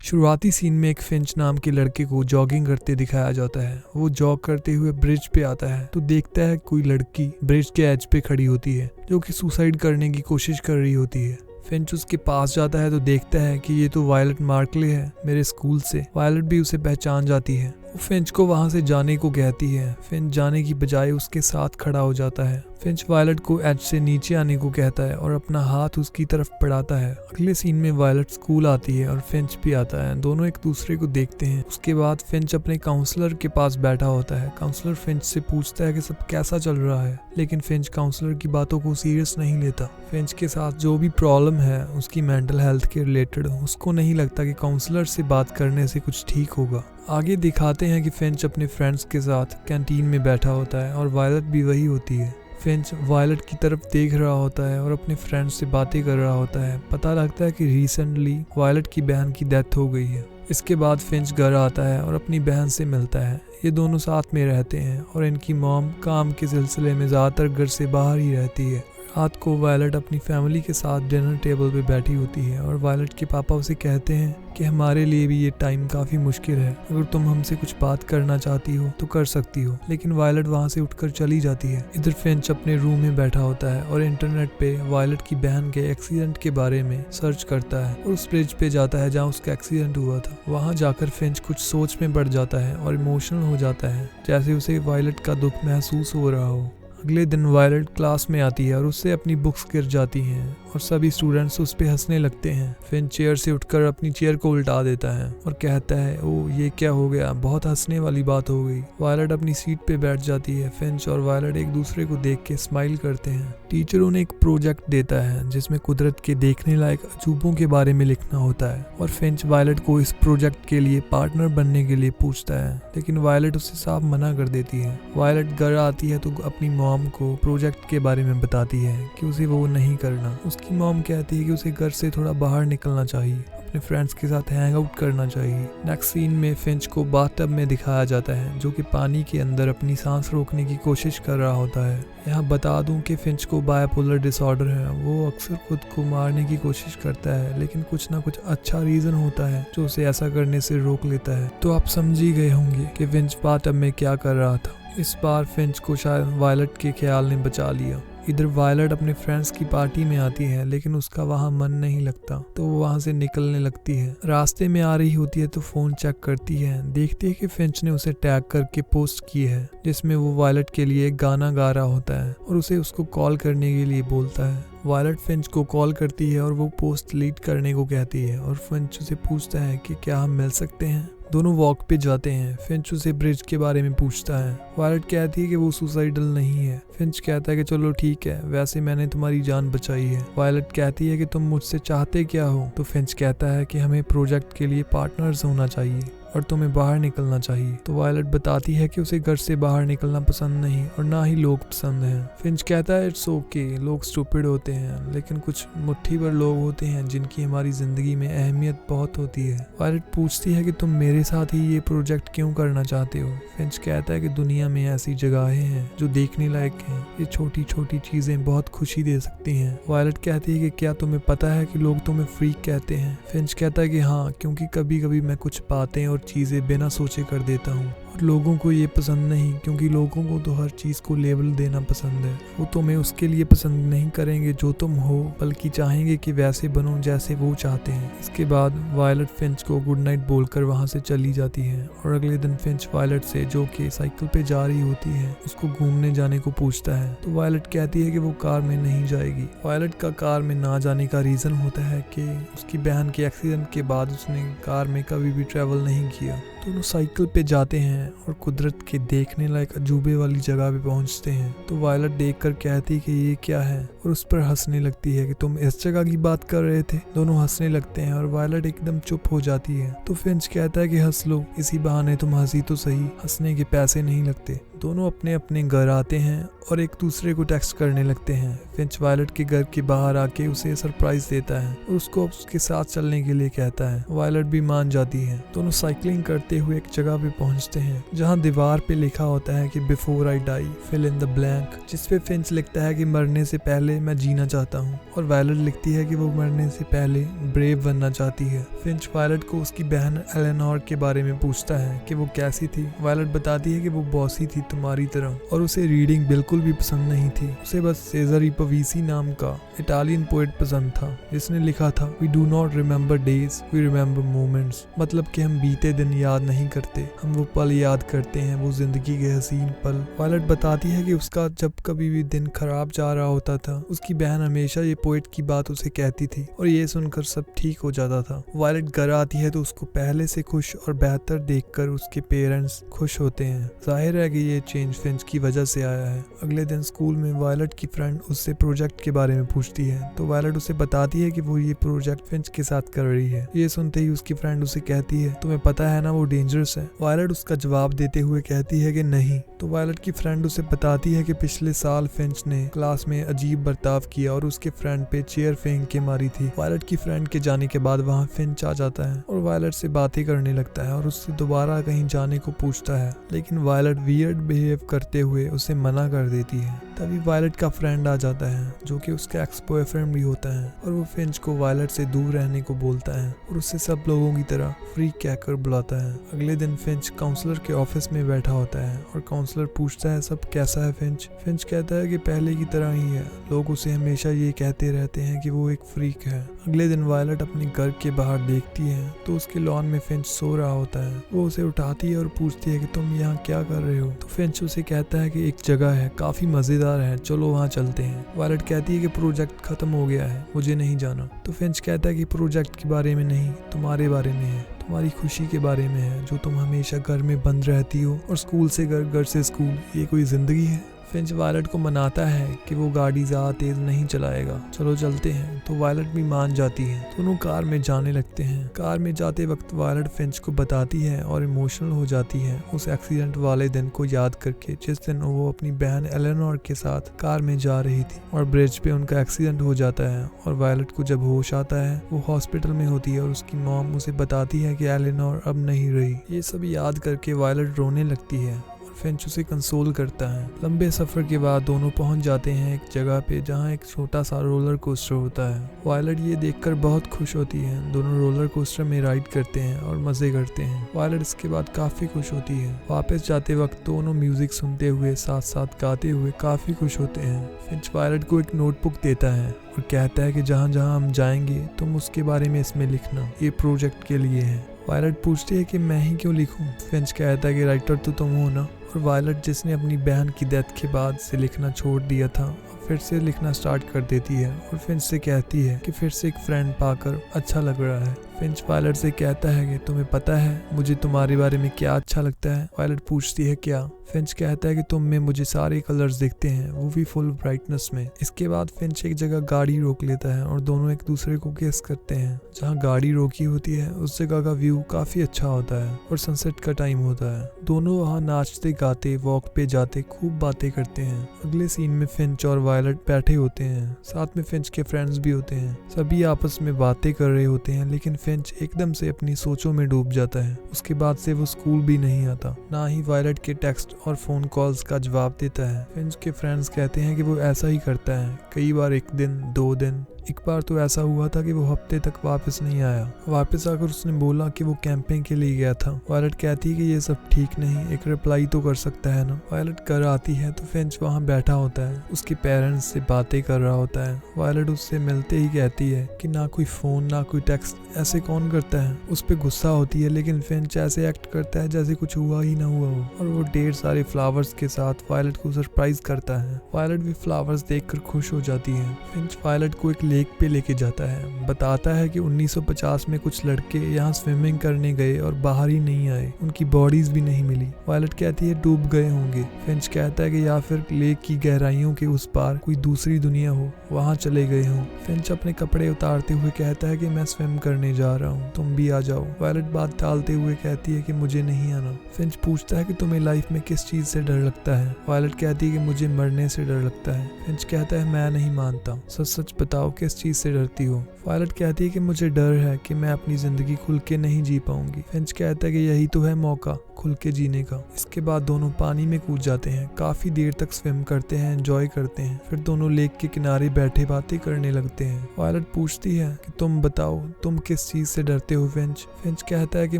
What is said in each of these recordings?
शुरुआती सीन में एक फिंच नाम के लड़के को जॉगिंग करते दिखाया जाता है। वो जॉग करते हुए ब्रिज पे आता है तो देखता है कोई लड़की ब्रिज के एज पे खड़ी होती है जो कि सुसाइड करने की कोशिश कर रही होती है। फिंच उसके पास जाता है तो देखता है कि ये तो वायलट मार्कले है मेरे स्कूल से। वायलट भी उसे पहचान जाती है। वो फिंच को वहां से जाने को कहती है। फिंच जाने की बजाय उसके साथ खड़ा हो जाता है। फिंच वायलट को एज से नीचे आने को कहता है और अपना हाथ उसकी तरफ बढ़ाता है। अगले सीन में वायलट स्कूल आती है और फिंच भी आता है। दोनों एक दूसरे को देखते हैं। उसके बाद फिंच अपने काउंसलर के पास बैठा होता है। काउंसलर फिंच से पूछता है कि सब कैसा चल रहा है, लेकिन फिंच काउंसलर की बातों को सीरियस नहीं लेता। फिंच के साथ जो भी प्रॉब्लम है उसकी मेंटल हेल्थ के रिलेटेड, उसको नहीं लगता कि काउंसलर से बात करने से कुछ ठीक होगा। आगे दिखाते हैं कि फिंच अपने फ्रेंड्स के साथ कैंटीन में बैठा होता है और वायलट भी वही होती है। फिंच वायलट की तरफ देख रहा होता है और अपने फ्रेंड्स से बातें कर रहा होता है। पता लगता है कि रिसेंटली वायलट की बहन की डेथ हो गई है। इसके बाद फिंच घर आता है और अपनी बहन से मिलता है। ये दोनों साथ में रहते हैं और इनकी मॉम काम के सिलसिले में ज़्यादातर घर से बाहर ही रहती है। रात को वायलट अपनी फैमिली के साथ डिनर टेबल पे बैठी होती है और वायलट के पापा उसे कहते हैं कि हमारे लिए भी ये टाइम काफ़ी मुश्किल है, अगर तुम हमसे कुछ बात करना चाहती हो तो कर सकती हो। लेकिन वायलट वहाँ से उठकर चली जाती है। इधर फिंच अपने रूम में बैठा होता है और इंटरनेट पे वायलट की बहन के एक्सीडेंट के बारे में सर्च करता है और उस ब्रिज पे जाता है जहाँ उसका एक्सीडेंट हुआ था। वहाँ जाकर फिंच कुछ सोच में पड़ जाता है और इमोशनल हो जाता है, जैसे उसे वायलट का दुख महसूस हो रहा हो। अगले दिन वायलट क्लास में आती है और उससे अपनी बुक्स गिर जाती हैं और सभी स्टूडेंट्स उस पे हंसने लगते हैं। फिंच चेयर से उठकर अपनी चेयर को उल्टा देता है और कहता है ओ ये क्या हो गया, बहुत हंसने वाली बात हो गई। वायलट अपनी सीट पे बैठ जाती है। फिंच और वायलट एक दूसरे को देख के स्माइल करते हैं। टीचर उन्हें एक प्रोजेक्ट देता है जिसमें कुदरत के देखने लायक अजूबों के बारे में लिखना होता है और फिंच वायलट को इस प्रोजेक्ट के लिए पार्टनर बनने के लिए पूछता है, लेकिन वायलट उसे साफ मना कर देती है। वायलट घर आती है तो अपनी मॉम को प्रोजेक्ट के बारे में बताती है कि उसे वो नहीं करना। उसकी मॉम कहती है कि उसे घर से थोड़ा बाहर निकलना चाहिए, अपने फ्रेंड्स के साथ हैंग आउट करना चाहिए। नेक्स्ट सीन में फिंच को बाथटब में दिखाया जाता है जो कि पानी के अंदर अपनी सांस रोकने की कोशिश कर रहा होता है। यहाँ बता दूं कि फिंच को बायपोलर डिसऑर्डर है। वो अक्सर खुद को मारने की कोशिश करता है, लेकिन कुछ ना कुछ अच्छा रीजन होता है जो उसे ऐसा करने से रोक लेता है। तो आप समझ ही गए होंगे कि फिंच बाथटब में क्या कर रहा था। इस बार फिंच को शायद वायलट के ख्याल ने बचा लिया। इधर वायलट अपने फ्रेंड्स की पार्टी में आती है, लेकिन उसका वहां मन नहीं लगता तो वो वहां से निकलने लगती है। रास्ते में आ रही होती है तो फोन चेक करती है। देखती है कि फिंच ने उसे टैग करके पोस्ट की है जिसमें वो वायलट के लिए एक गाना गा रहा होता है और उसे उसको कॉल करने के लिए बोलता है। वायलट फिंच को कॉल करती है और वो पोस्ट डिलीट करने को कहती है और फिंच उसे पूछता है कि क्या हम मिल सकते हैं। दोनों वॉक पे जाते हैं। फिंच उसे ब्रिज के बारे में पूछता है। वायलट कहती है कि वो सुसाइडल नहीं है। फिंच कहता है कि चलो ठीक है, वैसे मैंने तुम्हारी जान बचाई है। वायलट कहती है कि तुम मुझसे चाहते क्या हो, तो फिंच कहता है कि हमें प्रोजेक्ट के लिए पार्टनर्स होना चाहिए और तुम्हें बाहर निकलना चाहिए। तो वायलट बताती है कि उसे घर से बाहर निकलना पसंद नहीं और ना ही लोग पसंद हैं। फिंच कहता है इट्स ओके, लोग स्टूपिड होते हैं, लेकिन कुछ मुट्ठी भर लोग होते हैं जिनकी हमारी जिंदगी में अहमियत बहुत होती है। वायलट पूछती है कि तुम मेरे साथ ही ये प्रोजेक्ट क्यों करना चाहते हो। फिंच कहता है कि दुनिया में ऐसी जगहें हैं जो देखने लायक हैं, ये छोटी छोटी चीजें बहुत खुशी दे सकती हैं। वायलट कहती है कि क्या तुम्हें पता है कि लोग तुम्हें फ्रीक कहते हैं। फिंच कहता है कि हाँ, क्योंकि कभी कभी मैं कुछ बातें और चीजें बिना सोचे कर देता हूँ और लोगों को ये पसंद नहीं, क्योंकि लोगों को तो हर चीज को लेबल देना पसंद है। वो तुम्हें उसके लिए पसंद नहीं करेंगे जो तुम हो, बल्कि चाहेंगे कि वैसे बनो जैसे वो चाहते हैं। इसके बाद वायलट फिंच को गुड नाइट बोलकर वहां से चली जाती है और अगले दिन फिंच वायलट से, जो कि साइकिल पे जा रही होती है, उसको घूमने जाने को पूछता है। तो वायलट कहती है कि वो कार में नहीं जाएगी। वायलट का कार में ना जाने का रीजन होता है कि उसकी बहन के एक्सीडेंट के बाद उसने कार में कभी भी ट्रेवल नहीं किया। दोनों साइकिल पे जाते हैं और कुदरत के देखने लायक अजूबे वाली जगह पे पहुंचते हैं। तो वायलट देखकर कहती है कि ये क्या है और उस पर हंसने लगती है कि तुम इस जगह की बात कर रहे थे। दोनों हंसने लगते हैं और वायलट एकदम चुप हो जाती है। तो फिंच कहता है कि हंस लो, इसी बहाने तुम हंसी तो सही, हंसने के पैसे नहीं लगते। दोनों अपने अपने घर आते हैं और एक दूसरे को टेक्स्ट करने लगते हैं। फिंच वायलट के घर के बाहर आके उसे सरप्राइज देता है और उसको उसके साथ चलने के लिए कहता है। वायलट भी मान जाती है। दोनों साइकिलिंग करते हुए एक जगह पे पहुंचते हैं जहां दीवार पे लिखा होता है कि before I die fill in the blank, जिसपे फिंच लिखता है कि मरने से पहले मैं जीना चाहता हूँ और वायलट लिखती है कि वो मरने से पहले ब्रेव बनना चाहती है। फिंच वायलट को उसकी बहन एलेनोर के बारे में पूछता है कि वो कैसी थी। वायलट बताती है कि वो बॉसी थी तुम्हारी तरह और उसे रीडिंग बिल्कुल भी पसंद नहीं थी। उसे बस सेजरी पवीसी नाम का इटालियन पोएट पसंद था जिसने लिखा था we do not remember days we remember moments, मतलब कि हम बीते दिन याद नहीं करते, हम वो पल याद करते हैं, वो जिंदगी के हसीन पल। वायलट बताती है कि उसका जब कभी भी दिन खराब जा रहा होता था उसकी बहन हमेशा ये पोएट की बात उसे कहती थी और ये सुनकर सब ठीक हो जाता था। वायलट घर आती है तो उसको पहले से खुश और बेहतर देखकर उसके पेरेंट्स खुश होते हैं। जाहिर है कि ये चेंज फिंच की वजह से आया है। अगले दिन स्कूल में वायलट की फ्रेंड उससे प्रोजेक्ट के बारे में पूछती है तो वायलट उसे बताती है कि वो ये प्रोजेक्ट फिंच के साथ कर रही है। ये सुनते ही उसकी फ्रेंड उसे कहती है तुम्हें पता है ना वो डेंजरस है। वायलट उसका जवाब देते हुए कहती है कि नहीं। तो वायलट की फ्रेंड उसे बताती है कि पिछले साल फिंच ने क्लास में अजीब बर्ताव किया और उसके फ्रेंड पे चेयर फेंक के मारी थी। वायलट की फ्रेंड के जाने के बाद वहाँ फिंच आ जाता है और वायलट से बातें करने लगता है और उससे दोबारा कहीं जाने को पूछता है, लेकिन वायलट वियर्ड बिहेव करते हुए उसे मना कर देती है। तभी वायलट का फ्रेंड आ जाता है जो कि उसका एक्स बॉयफ्रेंड भी होता है और वो फिंच को वायलट से दूर रहने को बोलता है और उससे सब लोगों की तरह फ्री कहकर बुलाता है। अगले दिन फिंच काउंसलर के ऑफिस में बैठा होता है और काउंसलर पूछता है सब कैसा है फिंच। फिंच कहता है कि पहले की तरह ही है, लोग उसे हमेशा ये कहते रहते हैं कि वो एक फ्रीक है। अगले दिन वायलट अपने घर के बाहर देखती है तो उसके लॉन में फिंच सो रहा होता है। वो उसे उठाती है और पूछती है कि तुम यहाँ क्या कर रहे हो। तो फिंच उसे कहता है कि एक जगह है काफी मजेदार है, चलो वहाँ चलते हैं। वायलट कहती है कि प्रोजेक्ट खत्म हो गया है, मुझे नहीं जाना। तो फिंच कहता है कि प्रोजेक्ट के बारे में नहीं, तुम्हारे बारे में है, तुम्हारी खुशी के बारे में है जो तुम हमेशा घर में बंद रहती हो और स्कूल से घर, घर से स्कूल, ये कोई जिंदगी है। फिंच वायलट को मनाता है कि वो गाड़ी ज़्यादा तेज नहीं चलाएगा, चलो चलते हैं। तो वायलट भी मान जाती है। दोनों कार में जाने लगते हैं। कार में जाते वक्त वायलट फिंच को बताती है और इमोशनल हो जाती है उस एक्सीडेंट वाले दिन को याद करके जिस दिन वो अपनी बहन एलेनोर के साथ कार में जा रही थी और ब्रिज पे उनका एक्सीडेंट हो जाता है और वायलट को जब होश आता है वो हॉस्पिटल में होती है और उसकी मॉम उसे बताती है कि एलेनोर अब नहीं रही। ये सब याद करके वायलट रोने लगती है। फिंच उसे कंसोल करता है। लंबे सफर के बाद दोनों पहुंच जाते हैं एक जगह पे जहां एक छोटा सा रोलर कोस्टर होता है। वायलट ये देखकर बहुत खुश होती है। दोनों रोलर कोस्टर में राइड करते हैं और मजे करते हैं। वायलट इसके बाद काफी खुश होती है। वापस जाते वक्त दोनों म्यूजिक सुनते हुए साथ साथ गाते हुए काफी खुश होते हैं। फिंच वायलट को एक नोटबुक देता है और कहता है कि जहाँ जहाँ हम जाएंगे तुम उसके बारे में इसमें लिखना, ये प्रोजेक्ट के लिए है। वायलट पूछती है कि मैं ही क्यों लिखूं। फिंच कहता है कि राइटर तो तुम हो ना। और वायलट जिसने अपनी बहन की डेथ के बाद से लिखना छोड़ दिया था फिर से लिखना स्टार्ट कर देती है और फिंच से कहती है कि फिर से एक फ्रेंड पाकर अच्छा लग रहा है। फिंच वायलट से कहता है कि तुम्हें पता है मुझे तुम्हारे बारे में क्या अच्छा लगता है। वायलट पूछती है क्या। फिंच कहता है कि तुम में मुझे सारे कलर्स दिखते हैं, वो भी फुल ब्राइटनेस में। इसके बाद फिंच एक जगह गाड़ी रोक लेता है और दोनों एक दूसरे को किस करते हैं। जहाँ गाड़ी रोकी होती है उस जगह का व्यू काफी अच्छा होता है और सनसेट का टाइम होता है। दोनों वहाँ नाचते गाते वॉक पे जाते खूब बातें करते हैं। अगले सीन में फिंच और वायलट बैठे होते हैं, साथ में फिंच के फ्रेंड्स भी होते हैं। सभी आपस में बातें कर रहे होते हैं लेकिन फिंच एकदम से अपनी सोचों में डूब जाता है। उसके बाद से वो स्कूल भी नहीं आता, ना ही वायलट के टेक्स्ट और फोन कॉल्स का जवाब देता है। फिंच के फ्रेंड्स कहते हैं कि वो ऐसा ही करता है, कई बार एक दिन, 2 दिन, एक बार तो ऐसा हुआ था कि वो हफ्ते तक वापस नहीं आया। वापस आकर उसने बोला कि वो कैंपिंग के लिए गया था। वायलट कहती है कि ये सब ठीक नहीं, एक रिप्लाई तो कर सकता है ना। वायलट घर आती है तो फिंच वहाँ बैठा होता है, उसके पेरेंट्स से बातें कर रहा होता है। वायलट उससे मिलते ही कहती है कि ना कोई फोन ना कोई टेक्स्ट, ऐसे कौन करता है। उस पर गुस्सा होती है लेकिन फिंच ऐसे एक्ट करता है जैसे कुछ हुआ ही ना हुआ हो और वो ढेर सारे फ्लावर्स के साथ वायलट को सरप्राइज करता है। वायलट भी फ्लावर्स देखकर खुश हो जाती है। फिंच वायलट को एक लेक पे लेके जाता है। बताता है कि 1950 में कुछ लड़के यहाँ स्विमिंग करने गए और बाहर ही नहीं आए, उनकी बॉडीज भी नहीं मिली। वायलट कहती है डूब गए होंगे। फिंच कहता है कि या फिर लेक की गहराइयों के उस पार कोई दूसरी दुनिया हो, वहाँ चले गए हों। फिंच अपने कपड़े उतारते हुए कहता है कि मैं स्विम करने जा रहा हूँ, तुम भी आ जाओ। वायलट बात टालते हुए कहती है कि मुझे नहीं आना। फिंच पूछता है कि तुम्हें लाइफ में किस चीज से डर लगता है। वायलट कहती है कि मुझे मरने से डर लगता है। फिंच कहता है मैं नहीं मानता, सच सच बताओ किस चीज से डरती हो। वायलट कहती है कि मुझे डर है कि मैं अपनी जिंदगी खुल के नहीं जी पाऊंगी। फिंच कहता है कि यही तो है मौका खुल के जीने का। इसके बाद दोनों पानी में कूद जाते हैं, काफी देर तक स्विम करते हैं, एंजॉय करते हैं। फिर दोनों लेक के किनारे बैठे बातें करने लगते हैं। वायलट पूछती है कि तुम बताओ तुम किस चीज से डरते हो फिंच। फिंच कहता है कि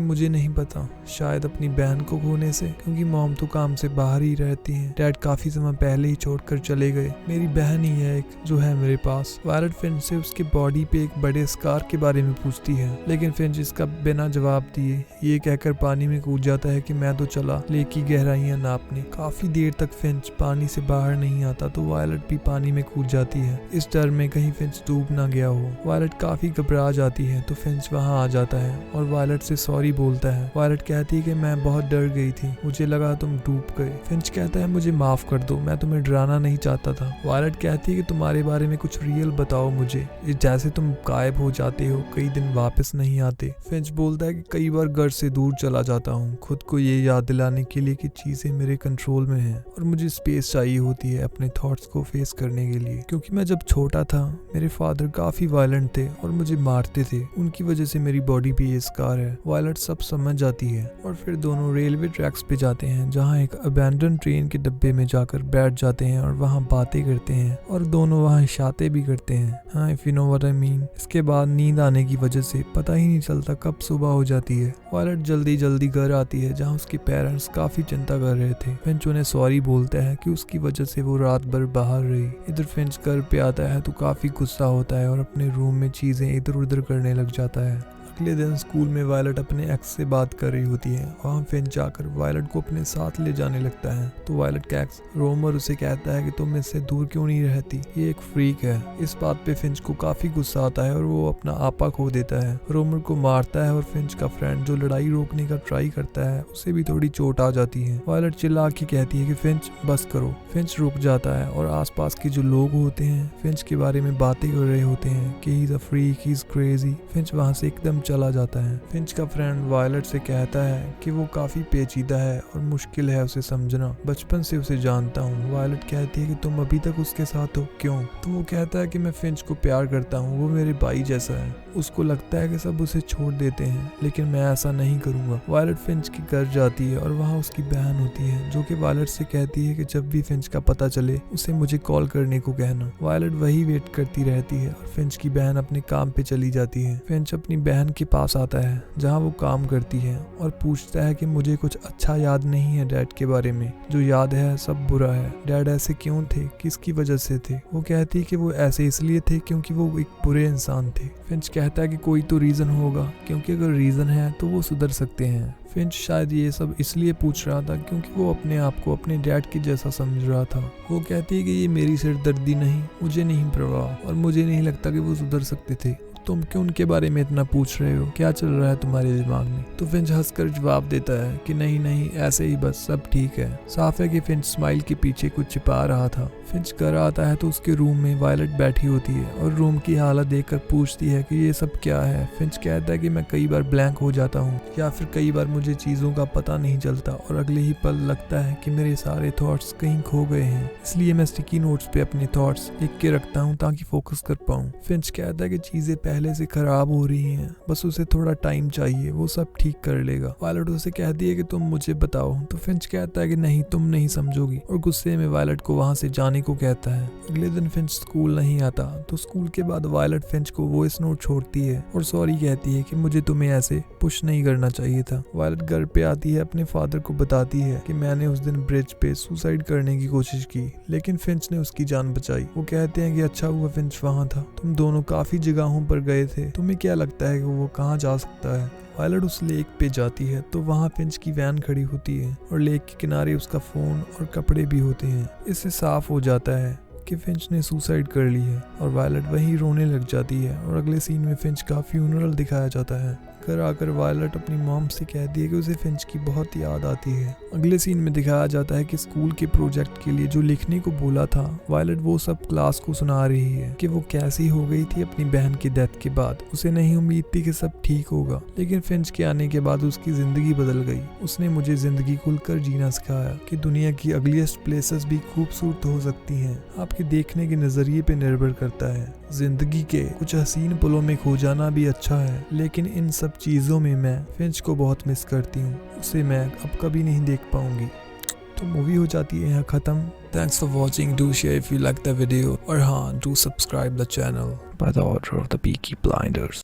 मुझे नहीं पता, शायद अपनी बहन को खोने से, क्योंकि मॉम तो काम से बाहर ही रहती है, डैड काफी समय पहले ही छोड़कर चले गए, मेरी बहन ही है एक जो है मेरे पास। वायलट फिंच से उसके बॉडी पे एक बड़े स्कार के बारे में पूछती है, लेकिन फिंच इसका बिना जवाब दिए ये कहकर पानी में कूद जाता है कि मैं तो चला लेक की गहराइयां नापने। काफी देर तक फिंच पानी से बाहर नहीं आता तो वायलट भी पानी में कूद जाती है, इस डर में कहीं फिंच डूब ना गया हो। वायलट काफी घबरा जाती है तो फिंच वहां आ जाता है और वायलट से सॉरी बोलता है। वायलट कहती है कि मैं बहुत डर गई थी, मुझे लगा तुम डूब गए। फिंच कहता है मुझे माफ कर दो, मैं तुम्हें डराना नहीं चाहता था। वायलट कहती है कि तुम्हारे बारे में कुछ रियल बताओ मुझे, जैसे तुम गायब हो जाते हो, कई दिन वापस नहीं आते। फिंच बोलता है कि कई बार घर से दूर चला जाता हूँ, खुद को ये याद दिलाने के लिए कि चीजें मेरे कंट्रोल में हैं और मुझे स्पेस चाहिए होती है अपने थॉट्स को फेस करने के लिए। क्योंकि मैं जब छोटा था मेरे फादर काफी वायलेंट थे और मुझे मारते थे, उनकी वजह से मेरी बॉडी पे ये स्कार है। वायलट सब समझ जाती है और फिर दोनों रेलवे ट्रैक्स पे जाते हैं, जहाँ एक अबैंडन ट्रेन के डब्बे में जाकर बैठ जाते हैं और वहाँ बातें करते हैं और दोनों वहाँ इशारे भी करते हैं, हाँ if you know what I mean. इसके बाद नींद आने की वजह से पता ही नहीं चलता कब सुबह हो जाती है। वायलट जल्दी जल्दी घर आती है जहाँ उसके पेरेंट्स काफी चिंता कर रहे थे। फिंच उन्हें सॉरी बोलता है कि उसकी वजह से वो रात भर बाहर रही। इधर फिंच घर पे आता है तो काफी गुस्सा होता है और अपने रूम में चीजें इधर उधर करने लग जाता है। अगले दिन स्कूल में वायलट अपने एक्स से बात कर रही होती है। वहाँ फिंच जाकर वायलट को अपने साथ ले जाने लगता है तो वायलट का एक्स रोमर उसे कहता है कि तुम इससे दूर क्यों नहीं रहती, ये एक फ्रीक है। इस बात पे फिंच को काफी गुस्सा आता है और वो अपना आपा खो देता है, रोमर को मारता है और फिंच का फ्रेंड जो लड़ाई रोकने का ट्राई करता है उसे भी थोड़ी चोट आ जाती है। वायलट चिल्ला के कहती है कि फिंच बस करो। फिंच रुक जाता है और आसपास के जो लोग होते हैं फिंच के बारे में बातें कर रहे होते हैं कि he is a freak, he is crazy. Finch वहाँ से एकदम चला जाता है। फिंच का फ्रेंड वायलट से कहता है कि वो काफी पेचीदा है और मुश्किल है उसे समझना, बचपन से उसे जानता हूँ। वायलट कहती है कि तुम अभी तक उसके साथ हो, क्यों? तो वो कहता है कि मैं फिंच को प्यार करता हूँ, वो मेरे भाई जैसा है। उसको लगता है कि सब उसे छोड़ देते हैं लेकिन मैं ऐसा नहीं करूंगा। वायलट फिंच के घर जाती है और वहाँ उसकी बहन होती है जो कि वायलट से कहती है कि जब भी फिंच का पता चले उसे मुझे कॉल करने को कहना। वायलट वही वेट करती रहती है और फिंच की बहन अपने काम पे चली जाती है। फिंच अपनी बहन के पास आता है जहाँ वो काम करती है और पूछता है कि मुझे कुछ अच्छा याद नहीं है डैड के बारे में, जो याद है सब बुरा है। डैड ऐसे क्यों थे, किसकी वजह से थे? वो कहती है कि वो ऐसे इसलिए थे क्योंकि वो एक बुरे इंसान थे। फिंच कहता है कि कोई तो रीजन होगा, क्योंकि अगर रीजन है तो वो सुधर सकते हैं। फिंच शायद ये सब इसलिए पूछ रहा था क्योंकि वो अपने आप को अपने डैड के जैसा समझ रहा था। वो कहती है कि ये मेरी सिरदर्दी नहीं, मुझे नहीं परवाह और मुझे नहीं लगता कि वो सुधर सकते थे। तुम क्यों उनके बारे में इतना पूछ रहे हो, क्या चल रहा है तुम्हारे दिमाग में? तो फिंच हंसकर जवाब देता है कि नहीं नहीं ऐसे ही, बस सब ठीक है। साफ है कि फिंच स्माइल के पीछे कुछ छिपा रहा था। फिंच घर आता है तो उसके रूम में वायलट बैठी होती है और रूम की हालत देखकर पूछती है कि ये सब क्या है। फिंच कहता है कि मैं कई बार ब्लैंक हो जाता हूँ या फिर कई बार मुझे चीजों का पता नहीं चलता और अगले ही पल लगता है कि मेरे सारे थॉट्स कहीं खो गए हैं, इसलिए मैं स्टिकी नोट्स पे अपने थॉट्स लिख के रखता हूँ ताकि फोकस कर पाऊँ। फिंच कहता है कि चीजें पहले से खराब हो रही हैं, बस उसे थोड़ा टाइम चाहिए, वो सब ठीक कर लेगा। वायलट उसे कहती है कि तुम मुझे बताओ, तो फिंच कहता है कि नहीं तुम नहीं समझोगी और गुस्से में वायलट को वहां से जाने को कहता है। अगले दिन फिंच स्कूल नहीं आता तो स्कूल के बाद वायलट फिंच को वॉइस नोट छोड़ती है और सॉरी कहती है कि मुझे तुम्हें ऐसे पुश नहीं करना चाहिए था। वायलट घर पे आती है, अपने फादर को बताती है कि मैंने उस दिन ब्रिज पे सुसाइड करने की कोशिश की लेकिन फिंच ने उसकी जान बचाई। वो कहते हैं कि अच्छा हुआ फिंच वहां था, तुम दोनों काफी जगहों पर गए थे, तुम्हें क्या लगता है कि वो कहाँ जा सकता है? वायलट उस लेक पे जाती है तो वहाँ फिंच की वैन खड़ी होती है और लेक के किनारे उसका फोन और कपड़े भी होते हैं। इससे साफ हो जाता है कि फिंच ने सुसाइड कर ली है और वायलट वहीं रोने लग जाती है। और अगले सीन में फिंच का फ्यूनरल दिखाया जाता है। घर आकर वायलट अपनी मॉम से कहती है कि उसे फिंच की बहुत याद आती है। अगले सीन में दिखाया जाता है कि स्कूल के प्रोजेक्ट के लिए जो लिखने को बोला था वायलट वो सब क्लास को सुना रही है कि वो कैसी हो गई थी अपनी बहन की डेथ के बाद। उसे नहीं उम्मीद थी कि सब ठीक होगा, लेकिन फिंच के आने के बाद उसकी जिंदगी बदल गई। उसने मुझे जिंदगी खुलकर जीना सिखाया कि दुनिया की अगलीस्ट प्लेसेस भी खूबसूरत हो सकती हैं। आपके देखने के नजरिए पे निर्भर करता है। जिंदगी के कुछ हसीन पलों में खो जाना भी अच्छा है, लेकिन इन सब चीजों में मैं फिंच को बहुत मिस करती हूँ। उसे मैं अब कभी नहीं देख पाऊंगी। तो मूवी हो जाती है यहाँ खत्म। Thanks for watching, do share if you like the video, और हाँ, do subscribe the channel by the order of the Peaky blinders.